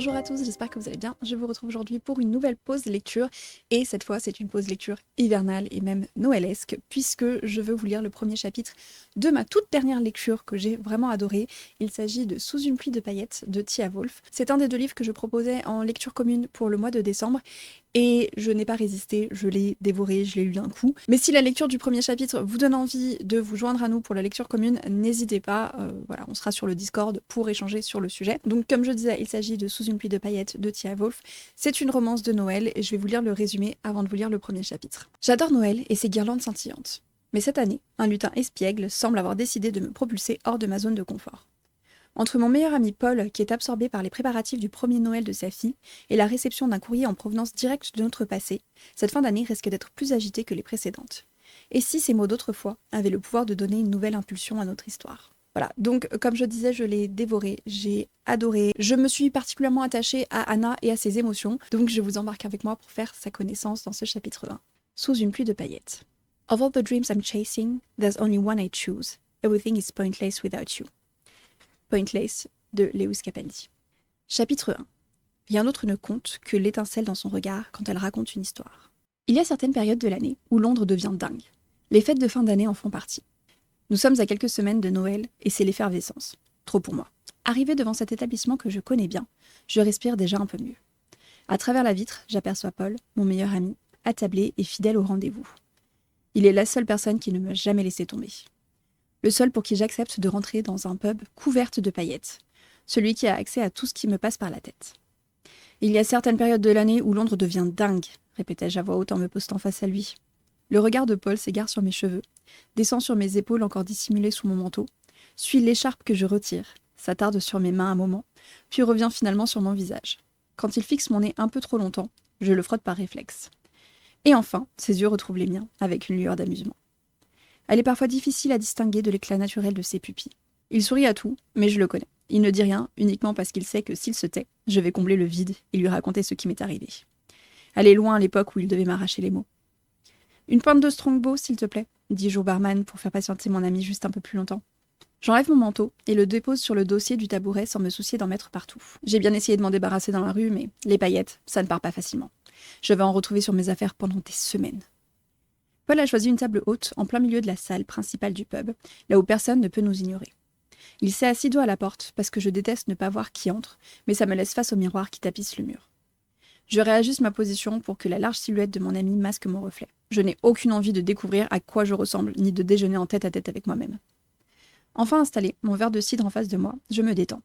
Bonjour à tous, j'espère que vous allez bien. Je vous retrouve aujourd'hui pour une nouvelle pause lecture et cette fois c'est une pause lecture hivernale et même noëlesque puisque je veux vous lire le premier chapitre de ma toute dernière lecture que j'ai vraiment adorée. Il s'agit de Sous une pluie de paillettes de Tia Wolf. C'est un des deux livres que je proposais en lecture commune pour le mois de décembre et je n'ai pas résisté, je l'ai dévoré, je l'ai lu d'un coup. Mais si la lecture du premier chapitre vous donne envie de vous joindre à nous pour la lecture commune, n'hésitez pas, voilà, on sera sur le Discord pour échanger sur le sujet. Donc comme je disais, il s'agit de Sous une pluie de paillettes de Tia Wolf. C'est une romance de Noël et je vais vous lire le résumé avant de vous lire le premier chapitre. J'adore Noël et ses guirlandes scintillantes. Mais cette année, un lutin espiègle semble avoir décidé de me propulser hors de ma zone de confort. Entre mon meilleur ami Paul, qui est absorbé par les préparatifs du premier Noël de sa fille, et la réception d'un courrier en provenance directe de notre passé, cette fin d'année risque d'être plus agitée que les précédentes. Et si ces mots d'autrefois avaient le pouvoir de donner une nouvelle impulsion à notre histoire ? Voilà, donc comme je disais, je l'ai dévoré, j'ai adoré. Je me suis particulièrement attachée à Anna et à ses émotions, donc je vous embarque avec moi pour faire sa connaissance dans ce chapitre 1. Sous une pluie de paillettes. Of all the dreams I'm chasing, there's only one I choose. Everything is pointless without you. Pointless de Lewis Capaldi. Chapitre 1. Rien d'autre ne compte que l'étincelle dans son regard quand elle raconte une histoire. Il y a certaines périodes de l'année où Londres devient dingue. Les fêtes de fin d'année en font partie. Nous sommes à quelques semaines de Noël et c'est l'effervescence. Trop pour moi. Arrivé devant cet établissement que je connais bien, je respire déjà un peu mieux. À travers la vitre, j'aperçois Paul, mon meilleur ami, attablé et fidèle au rendez-vous. Il est la seule personne qui ne m'a jamais laissé tomber. Le seul pour qui j'accepte de rentrer dans un pub couverte de paillettes. Celui qui a accès à tout ce qui me passe par la tête. Il y a certaines périodes de l'année où Londres devient dingue, répétai-je à voix haute en me postant face à lui. Le regard de Paul s'égare sur mes cheveux, descend sur mes épaules encore dissimulées sous mon manteau, suit l'écharpe que je retire, s'attarde sur mes mains un moment, puis revient finalement sur mon visage. Quand il fixe mon nez un peu trop longtemps, je le frotte par réflexe. Et enfin, ses yeux retrouvent les miens, avec une lueur d'amusement. Elle est parfois difficile à distinguer de l'éclat naturel de ses pupilles. Il sourit à tout, mais je le connais. Il ne dit rien, uniquement parce qu'il sait que s'il se tait, je vais combler le vide et lui raconter ce qui m'est arrivé. Aller loin à l'époque où il devait m'arracher les mots. Une pinte de Strongbow, s'il te plaît, dis-je au barman pour faire patienter mon ami juste un peu plus longtemps. J'enlève mon manteau et le dépose sur le dossier du tabouret sans me soucier d'en mettre partout. J'ai bien essayé de m'en débarrasser dans la rue, mais les paillettes, ça ne part pas facilement. Je vais en retrouver sur mes affaires pendant des semaines. Paul a choisi une table haute en plein milieu de la salle principale du pub, là où personne ne peut nous ignorer. Il s'est assis dos à la porte parce que je déteste ne pas voir qui entre, mais ça me laisse face au miroir qui tapisse le mur. Je réajuste ma position pour que la large silhouette de mon ami masque mon reflet. Je n'ai aucune envie de découvrir à quoi je ressemble, ni de déjeuner en tête à tête avec moi-même. Enfin installé, mon verre de cidre en face de moi, je me détends.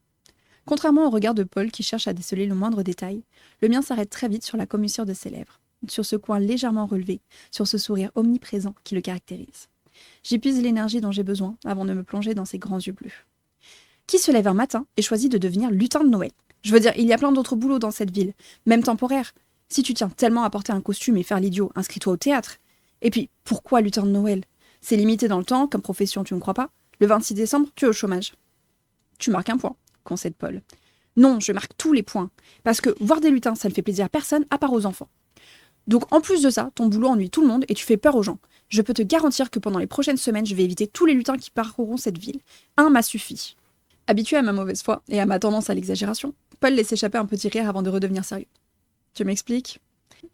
Contrairement au regard de Paul qui cherche à déceler le moindre détail, le mien s'arrête très vite sur la commissure de ses lèvres, sur ce coin légèrement relevé, sur ce sourire omniprésent qui le caractérise. J'épuise l'énergie dont j'ai besoin avant de me plonger dans ses grands yeux bleus. Qui se lève un matin et choisit de devenir lutin de Noël ? Je veux dire, il y a plein d'autres boulots dans cette ville, même temporaires. Si tu tiens tellement à porter un costume et faire l'idiot, inscris-toi au théâtre. Et puis, pourquoi lutin de Noël ? C'est limité dans le temps, comme profession, tu ne crois pas ? Le 26 décembre, tu es au chômage. Tu marques un point, concède Paul. Non, je marque tous les points. Parce que voir des lutins, ça ne fait plaisir à personne, à part aux enfants. Donc en plus de ça, ton boulot ennuie tout le monde et tu fais peur aux gens. Je peux te garantir que pendant les prochaines semaines, je vais éviter tous les lutins qui parcourront cette ville. Un m'a suffi. Habitué à ma mauvaise foi et à ma tendance à l'exagération, Paul laisse échapper un petit rire avant de redevenir sérieux. Tu m'expliques ?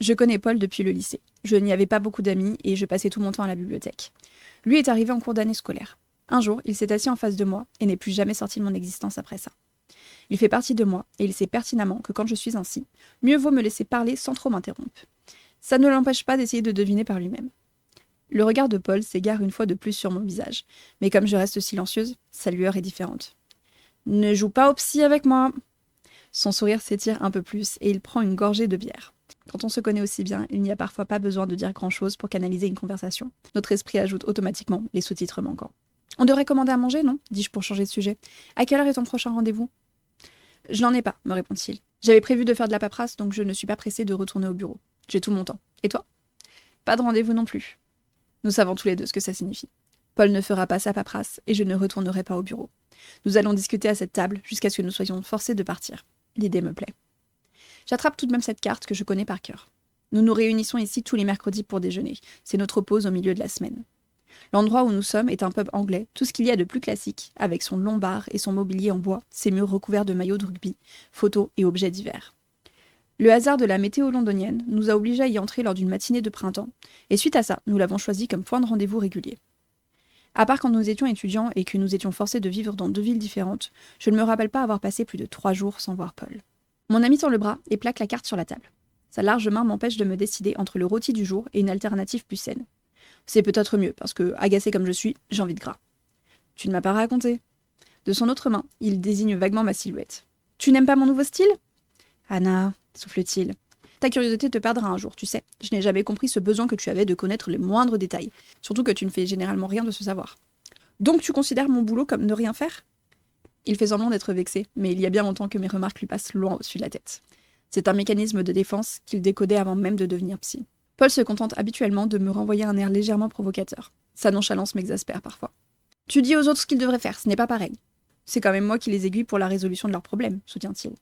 Je connais Paul depuis le lycée. Je n'y avais pas beaucoup d'amis et je passais tout mon temps à la bibliothèque. Lui est arrivé en cours d'année scolaire. Un jour, il s'est assis en face de moi et n'est plus jamais sorti de mon existence après ça. Il fait partie de moi et il sait pertinemment que quand je suis ainsi, mieux vaut me laisser parler sans trop m'interrompre. Ça ne l'empêche pas d'essayer de deviner par lui-même. Le regard de Paul s'égare une fois de plus sur mon visage, mais comme je reste silencieuse, sa lueur est différente. « Ne joue pas au psy avec moi !» Son sourire s'étire un peu plus et il prend une gorgée de bière. Quand on se connaît aussi bien, il n'y a parfois pas besoin de dire grand-chose pour canaliser une conversation. Notre esprit ajoute automatiquement les sous-titres manquants. « On devrait commander à manger, non ?» dis-je pour changer de sujet. « À quelle heure est ton prochain rendez-vous ?»« Je n'en ai pas, » me répond-il. « J'avais prévu de faire de la paperasse, donc je ne suis pas pressée de retourner au bureau. J'ai tout mon temps. Et toi ? Pas de rendez-vous non plus. » Nous savons tous les deux ce que ça signifie. Paul ne fera pas sa paperasse et je ne retournerai pas au bureau. Nous allons discuter à cette table jusqu'à ce que nous soyons forcés de partir. L'idée me plaît. J'attrape tout de même cette carte que je connais par cœur. Nous nous réunissons ici tous les mercredis pour déjeuner. C'est notre pause au milieu de la semaine. L'endroit où nous sommes est un pub anglais, tout ce qu'il y a de plus classique, avec son long bar et son mobilier en bois, ses murs recouverts de maillots de rugby, photos et objets divers. Le hasard de la météo londonienne nous a obligés à y entrer lors d'une matinée de printemps, et suite à ça, nous l'avons choisi comme point de rendez-vous régulier. À part quand nous étions étudiants et que nous étions forcés de vivre dans 2 villes différentes, je ne me rappelle pas avoir passé plus de 3 jours sans voir Paul. Mon ami tend le bras et plaque la carte sur la table. Sa large main m'empêche de me décider entre le rôti du jour et une alternative plus saine. C'est peut-être mieux, parce que, agacé comme je suis, j'ai envie de gras. Tu ne m'as pas raconté. De son autre main, il désigne vaguement ma silhouette. Tu n'aimes pas mon nouveau style ? Anna, souffle-t-il. Ta curiosité te perdra un jour, tu sais. Je n'ai jamais compris ce besoin que tu avais de connaître les moindres détails. Surtout que tu ne fais généralement rien de ce savoir. Donc tu considères mon boulot comme ne rien faire ? Il fait semblant d'être vexé, mais il y a bien longtemps que mes remarques lui passent loin au-dessus de la tête. C'est un mécanisme de défense qu'il décodait avant même de devenir psy. Paul se contente habituellement de me renvoyer un air légèrement provocateur. Sa nonchalance m'exaspère parfois. Tu dis aux autres ce qu'ils devraient faire, ce n'est pas pareil. C'est quand même moi qui les aiguille pour la résolution de leurs problèmes, soutient-il.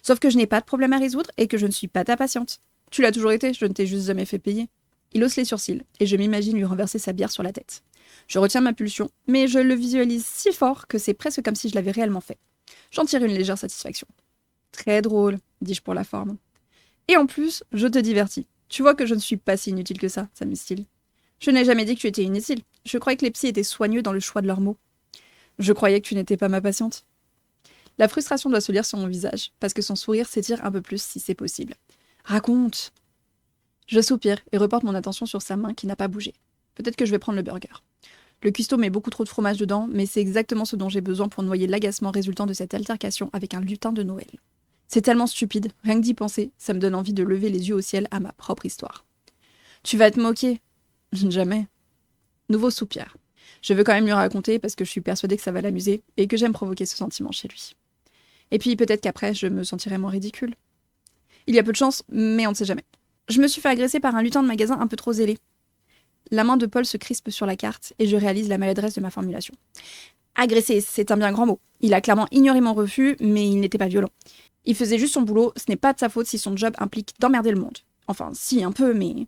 Sauf que je n'ai pas de problème à résoudre et que je ne suis pas ta patiente. Tu l'as toujours été, je ne t'ai juste jamais fait payer. Il hausse les sourcils et je m'imagine lui renverser sa bière sur la tête. Je retiens ma pulsion, mais je le visualise si fort que c'est presque comme si je l'avais réellement fait. J'en tire une légère satisfaction. Très drôle, dis-je pour la forme. Et en plus, je te divertis. Tu vois que je ne suis pas si inutile que ça, s'amuse-t-il. Je n'ai jamais dit que tu étais inutile. Je croyais que les psys étaient soigneux dans le choix de leurs mots. Je croyais que tu n'étais pas ma patiente. La frustration doit se lire sur mon visage, parce que son sourire s'étire un peu plus si c'est possible. Raconte. Je soupire et reporte mon attention sur sa main qui n'a pas bougé. Peut-être que je vais prendre le burger. Le cuistot met beaucoup trop de fromage dedans, mais c'est exactement ce dont j'ai besoin pour noyer l'agacement résultant de cette altercation avec un lutin de Noël. C'est tellement stupide, rien que d'y penser, ça me donne envie de lever les yeux au ciel à ma propre histoire. Tu vas te moquer. Jamais. Nouveau soupir. Je veux quand même lui raconter parce que je suis persuadée que ça va l'amuser et que j'aime provoquer ce sentiment chez lui. Et puis peut-être qu'après, je me sentirai moins ridicule. Il y a peu de chance, mais on ne sait jamais. Je me suis fait agresser par un lutin de magasin un peu trop zélé. La main de Paul se crispe sur la carte et je réalise la maladresse de ma formulation. Agresser, c'est un bien grand mot. Il a clairement ignoré mon refus, mais il n'était pas violent. Il faisait juste son boulot, ce n'est pas de sa faute si son job implique d'emmerder le monde. Enfin, si, un peu, mais...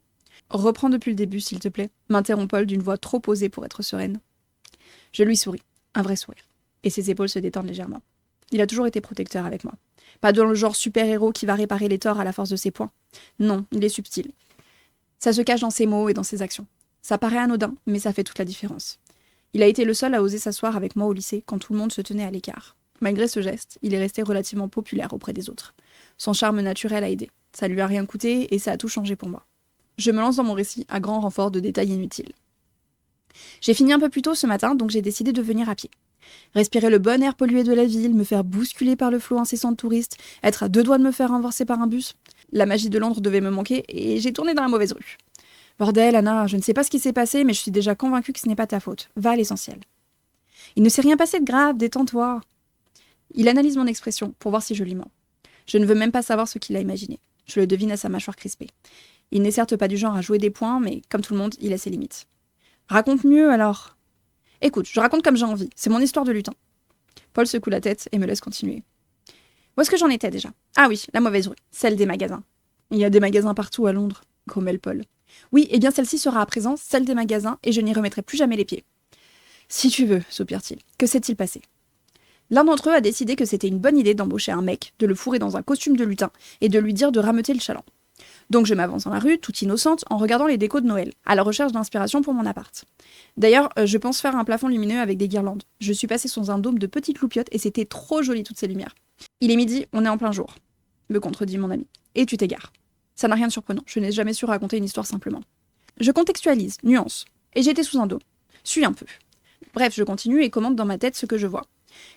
Reprends depuis le début, s'il te plaît, m'interrompt Paul d'une voix trop posée pour être sereine. Je lui souris, un vrai sourire, et ses épaules se détendent légèrement. Il a toujours été protecteur avec moi. Pas dans le genre super-héros qui va réparer les torts à la force de ses poings. Non, il est subtil. Ça se cache dans ses mots et dans ses actions. Ça paraît anodin, mais ça fait toute la différence. Il a été le seul à oser s'asseoir avec moi au lycée quand tout le monde se tenait à l'écart. Malgré ce geste, il est resté relativement populaire auprès des autres. Son charme naturel a aidé. Ça lui a rien coûté et ça a tout changé pour moi. Je me lance dans mon récit à grand renfort de détails inutiles. J'ai fini un peu plus tôt ce matin, donc j'ai décidé de venir à pied. Respirer le bon air pollué de la ville, me faire bousculer par le flot incessant de touristes, être à 2 doigts de me faire renverser par un bus. La magie de Londres devait me manquer et j'ai tourné dans la mauvaise rue. Bordel, Anna, je ne sais pas ce qui s'est passé, mais je suis déjà convaincue que ce n'est pas ta faute. Va à l'essentiel. Il ne s'est rien passé de grave, détends-toi. Il analyse mon expression pour voir si je lui mens. Je ne veux même pas savoir ce qu'il a imaginé. Je le devine à sa mâchoire crispée. Il n'est certes pas du genre à jouer des poings, mais comme tout le monde, il a ses limites. Raconte mieux alors. Écoute, je raconte comme j'ai envie. C'est mon histoire de lutin. Paul secoue la tête et me laisse continuer. Où est-ce que j'en étais déjà ? Ah oui, la mauvaise rue, celle des magasins. Il y a des magasins partout à Londres, grommelle Paul. Oui, et bien celle-ci sera à présent celle des magasins et je n'y remettrai plus jamais les pieds. Si tu veux, soupire-t-il. Que s'est-il passé ? L'un d'entre eux a décidé que c'était une bonne idée d'embaucher un mec, de le fourrer dans un costume de lutin et de lui dire de rameuter le chaland. Donc je m'avance dans la rue, toute innocente, en regardant les décos de Noël, à la recherche d'inspiration pour mon appart. D'ailleurs, je pense faire un plafond lumineux avec des guirlandes. Je suis passée sous un dôme de petites loupiottes et c'était trop joli toutes ces lumières. Il est midi, on est en plein jour, me contredit mon ami. Et tu t'égares. Ça n'a rien de surprenant, je n'ai jamais su raconter une histoire simplement. Je contextualise, nuance. Et j'étais sous un dôme. Suis un peu. Bref, je continue et commente dans ma tête ce que je vois.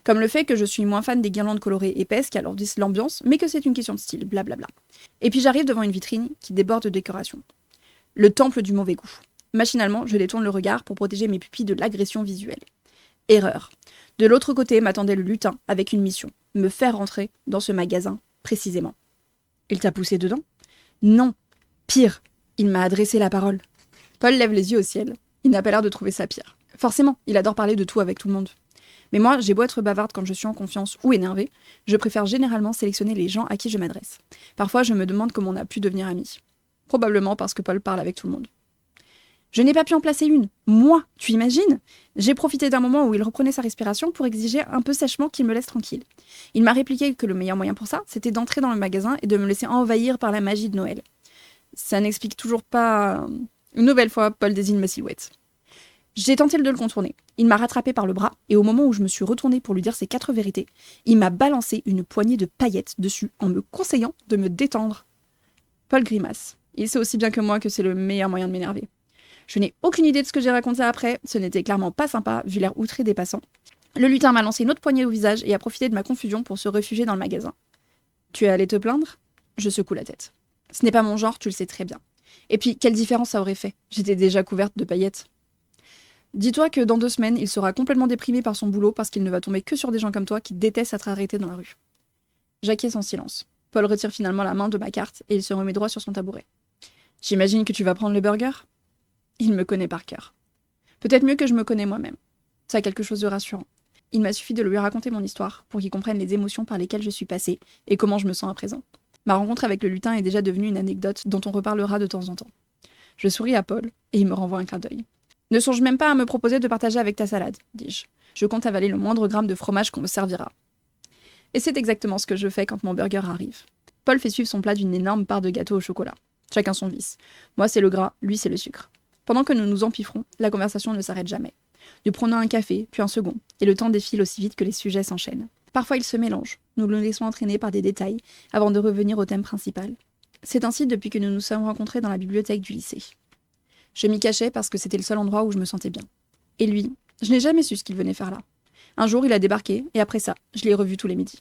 Comme le fait que je suis moins fan des guirlandes colorées épaisses qui alourdissent l'ambiance, mais que c'est une question de style, blablabla. Et puis j'arrive devant une vitrine qui déborde de décoration. Le temple du mauvais goût. Machinalement, je détourne le regard pour protéger mes pupilles de l'agression visuelle. Erreur. De l'autre côté m'attendait le lutin avec une mission, me faire rentrer dans ce magasin, précisément. Il t'a poussé dedans ? Non. Pire, il m'a adressé la parole. Paul lève les yeux au ciel. Il n'a pas l'air de trouver ça pire. Forcément, il adore parler de tout avec tout le monde. Mais moi, j'ai beau être bavarde quand je suis en confiance ou énervée, je préfère généralement sélectionner les gens à qui je m'adresse. Parfois, je me demande comment on a pu devenir amis. Probablement parce que Paul parle avec tout le monde. Je n'ai pas pu en placer une. Moi, tu imagines? J'ai profité d'un moment où il reprenait sa respiration pour exiger un peu sèchement qu'il me laisse tranquille. Il m'a répliqué que le meilleur moyen pour ça, c'était d'entrer dans le magasin et de me laisser envahir par la magie de Noël. Ça n'explique toujours pas... Une nouvelle fois, Paul désigne ma silhouette. J'ai tenté de le contourner. Il m'a rattrapé par le bras, et au moment où je me suis retournée pour lui dire ses 4 vérités, il m'a balancé une poignée de paillettes dessus en me conseillant de me détendre. Paul grimace. Il sait aussi bien que moi que c'est le meilleur moyen de m'énerver. Je n'ai aucune idée de ce que j'ai raconté après, ce n'était clairement pas sympa vu l'air outré des passants. Le lutin m'a lancé une autre poignée au visage et a profité de ma confusion pour se réfugier dans le magasin. Tu es allé te plaindre? Je secoue la tête. Ce n'est pas mon genre, tu le sais très bien. Et puis, quelle différence ça aurait fait? J'étais déjà couverte de paillettes. Dis-toi que dans 2 semaines, il sera complètement déprimé par son boulot parce qu'il ne va tomber que sur des gens comme toi qui détestent être arrêtés dans la rue. J'acquiesce en silence. Paul retire finalement la main de ma carte et il se remet droit sur son tabouret. J'imagine que tu vas prendre le burger? Il me connaît par cœur. Peut-être mieux que je me connais moi-même. Ça a quelque chose de rassurant. Il m'a suffi de lui raconter mon histoire pour qu'il comprenne les émotions par lesquelles je suis passée et comment je me sens à présent. Ma rencontre avec le lutin est déjà devenue une anecdote dont on reparlera de temps en temps. Je souris à Paul et il me renvoie un clin d'œil. Ne songe même pas à me proposer de partager avec ta salade, dis-je. Je compte avaler le moindre gramme de fromage qu'on me servira. Et c'est exactement ce que je fais quand mon burger arrive. Paul fait suivre son plat d'une énorme part de gâteau au chocolat. Chacun son vice. Moi c'est le gras, lui c'est le sucre. Pendant que nous nous empiffrons, la conversation ne s'arrête jamais. Nous prenons un café, puis un second, et le temps défile aussi vite que les sujets s'enchaînent. Parfois ils se mélangent, nous nous laissons entraîner par des détails, avant de revenir au thème principal. C'est ainsi depuis que nous nous sommes rencontrés dans la bibliothèque du lycée. Je m'y cachais parce que c'était le seul endroit où je me sentais bien. Et lui, je n'ai jamais su ce qu'il venait faire là. Un jour il a débarqué, et après ça, je l'ai revu tous les midis.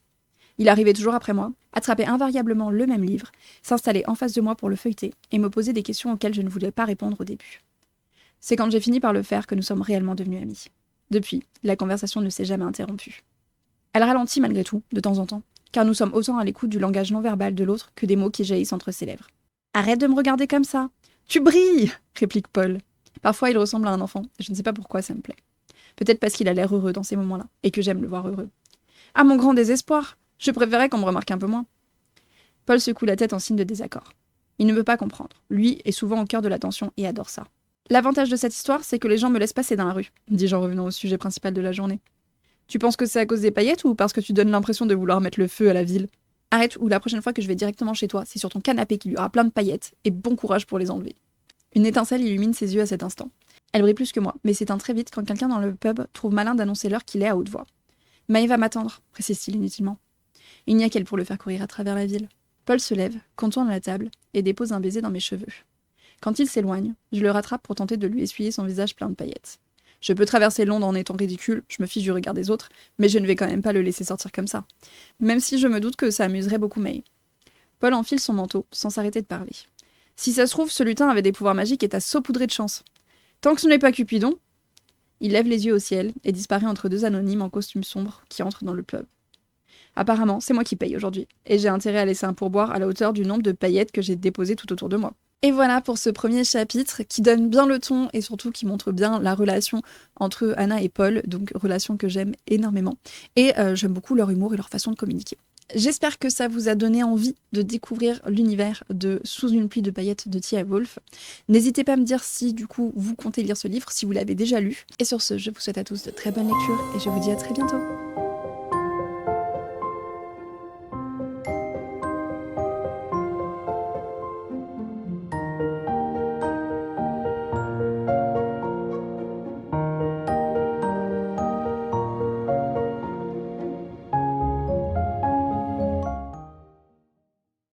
Il arrivait toujours après moi, attrapait invariablement le même livre, s'installait en face de moi pour le feuilleter, et me posait des questions auxquelles je ne voulais pas répondre au début. C'est quand j'ai fini par le faire que nous sommes réellement devenus amis. Depuis, la conversation ne s'est jamais interrompue. Elle ralentit malgré tout, de temps en temps, car nous sommes autant à l'écoute du langage non-verbal de l'autre que des mots qui jaillissent entre ses lèvres. « Arrête de me regarder comme ça! Tu brilles !» réplique Paul. Parfois il ressemble à un enfant, et je ne sais pas pourquoi ça me plaît. Peut-être parce qu'il a l'air heureux dans ces moments-là, et que j'aime le voir heureux. À mon grand désespoir, je préférais qu'on me remarque un peu moins. Paul secoue la tête en signe de désaccord. Il ne veut pas comprendre. Lui est souvent au cœur de l'attention et adore ça. L'avantage de cette histoire, c'est que les gens me laissent passer dans la rue, dis-je en revenant au sujet principal de la journée. Tu penses que c'est à cause des paillettes ou parce que tu donnes l'impression de vouloir mettre le feu à la ville? Arrête, ou la prochaine fois que je vais directement chez toi, c'est sur ton canapé qu'il y aura plein de paillettes, et bon courage pour les enlever. Une étincelle illumine ses yeux à cet instant. Elle brille plus que moi, mais s'éteint très vite quand quelqu'un dans le pub trouve malin d'annoncer l'heure qu'il est à haute voix. Maë va m'attendre, précise-t-il inutilement. Il n'y a qu'elle pour le faire courir à travers la ville. Paul se lève, contourne la table, et dépose un baiser dans mes cheveux. Quand il s'éloigne, je le rattrape pour tenter de lui essuyer son visage plein de paillettes. Je peux traverser Londres en étant ridicule, je me fiche du regard des autres, mais je ne vais quand même pas le laisser sortir comme ça. Même si je me doute que ça amuserait beaucoup Maë. Paul enfile son manteau, sans s'arrêter de parler. Si ça se trouve, ce lutin avait des pouvoirs magiques et t'a saupoudré de chance. Tant que ce n'est pas Cupidon... Il lève les yeux au ciel et disparaît entre 2 anonymes en costume sombre qui entrent dans le pub. Apparemment, c'est moi qui paye aujourd'hui, et j'ai intérêt à laisser un pourboire à la hauteur du nombre de paillettes que j'ai déposées tout autour de moi. Et voilà pour ce premier chapitre qui donne bien le ton et surtout qui montre bien la relation entre Anna et Paul, donc relation que j'aime énormément. Et j'aime beaucoup leur humour et leur façon de communiquer. J'espère que ça vous a donné envie de découvrir l'univers de Sous une pluie de paillettes de Tia Wolf. N'hésitez pas à me dire si du coup vous comptez lire ce livre, si vous l'avez déjà lu. Et sur ce, je vous souhaite à tous de très bonnes lectures et je vous dis à très bientôt.